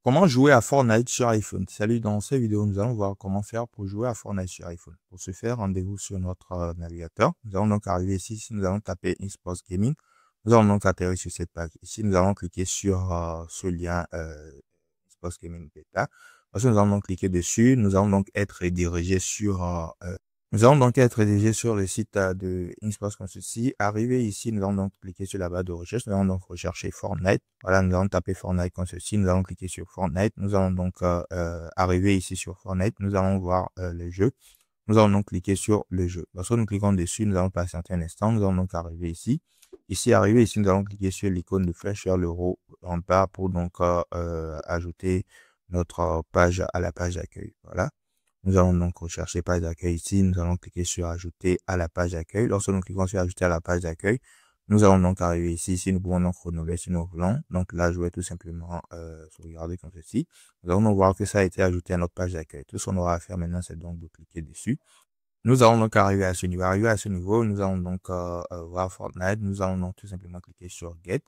Comment jouer à Fortnite sur iPhone? Salut, dans cette vidéo, nous allons voir comment faire pour jouer à Fortnite sur iPhone. Pour ce faire, rendez-vous sur notre navigateur. Nous allons donc arriver ici. Si nous allons taper eSports Gaming, nous allons donc atterrir sur cette page. Ici, nous allons cliquer sur ce lien eSports Gaming Beta. Ensuite, nous allons donc cliquer dessus. Nous allons donc être redirigés sur nous allons donc être redirigés sur le site de eSports comme ceci. Arrivé ici, nous allons donc cliquer sur la barre de recherche. Nous allons donc rechercher Fortnite. Voilà, nous allons taper Fortnite comme ceci. Nous allons cliquer sur Fortnite. Nous allons donc arriver ici sur Fortnite. Nous allons voir le jeu. Nous allons donc cliquer sur le jeu. Lorsque nous cliquons dessus, nous allons patienter un instant. Nous allons donc arriver ici. Arrivé ici, nous allons cliquer sur l'icône de flèche vers le haut en bas pour donc ajouter notre page à la page d'accueil. Voilà. Nous allons donc rechercher page d'accueil ici. Nous allons cliquer sur ajouter à la page d'accueil. Lorsque nous cliquons sur ajouter à la page d'accueil, nous allons donc arriver ici. Ici, nous pouvons donc renouveler si nous voulons. Donc là, je vais tout simplement sauvegarder comme ceci. Nous allons donc voir que ça a été ajouté à notre page d'accueil. Tout ce qu'on aura à faire maintenant, c'est donc de cliquer dessus. Nous allons donc arriver à ce niveau. Arrivé à ce niveau, nous allons donc voir Fortnite. Nous allons donc tout simplement cliquer sur Get.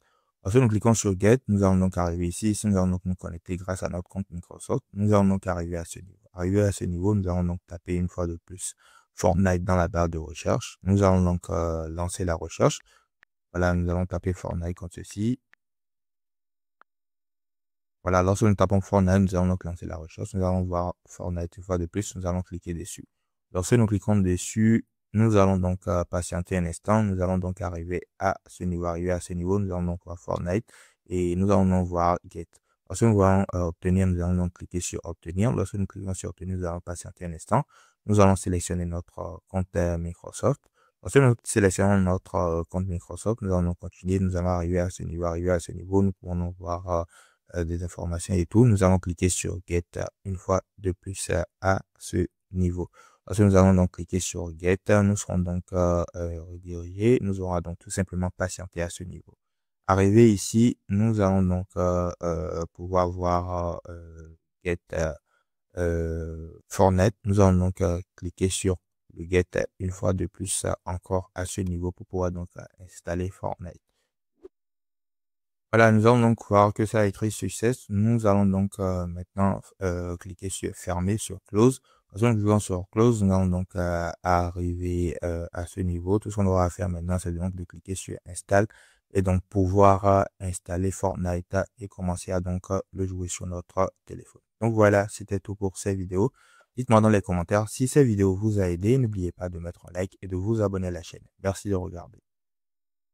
Ensuite, nous cliquons sur Get. Nous allons donc arriver ici. Ici, nous allons donc nous connecter grâce à notre compte Microsoft. Nous allons donc arriver à ce niveau. Arrivé à ce niveau, nous allons donc taper une fois de plus Fortnite dans la barre de recherche. Nous allons donc lancer la recherche. Voilà, nous allons taper Fortnite comme ceci. Voilà, lorsque nous tapons Fortnite, nous allons donc lancer la recherche. Nous allons voir Fortnite une fois de plus. Nous allons cliquer dessus. Lorsque nous cliquons dessus, nous allons donc patienter un instant. Nous allons donc arriver à ce niveau. Arriver à ce niveau, nous allons donc voir Fortnite et nous allons donc voir Get. Lorsque nous allons obtenir, nous allons donc cliquer sur obtenir. Lorsque nous cliquons sur obtenir, nous allons patienter un instant. Nous allons sélectionner notre compte Microsoft. Lorsque nous sélectionnons notre compte Microsoft, nous allons continuer. Nous allons arriver à ce niveau. Arriver à ce niveau, nous pourrons donc voir des informations et tout. Nous allons cliquer sur Get une fois de plus à ce niveau. Ensuite, nous allons donc cliquer sur Get. Nous serons donc redirigés. Nous aurons donc tout simplement patienté à ce niveau. Arrivé ici, nous allons donc pouvoir voir Get Fortnite. Nous allons donc cliquer sur le Get une fois de plus encore à ce niveau pour pouvoir donc installer Fortnite. Voilà, nous allons donc voir que ça a été success. Nous allons donc maintenant cliquer sur fermer, sur close. Ensuite, nous cliquons sur close. Nous allons donc arriver à ce niveau. Tout ce qu'on aura à faire maintenant, c'est donc de cliquer sur install et donc pouvoir installer Fortnite et commencer à donc le jouer sur notre téléphone. Donc voilà, c'était tout pour cette vidéo. Dites-moi dans les commentaires si cette vidéo vous a aidé. N'oubliez pas de mettre un like et de vous abonner à la chaîne. Merci de regarder.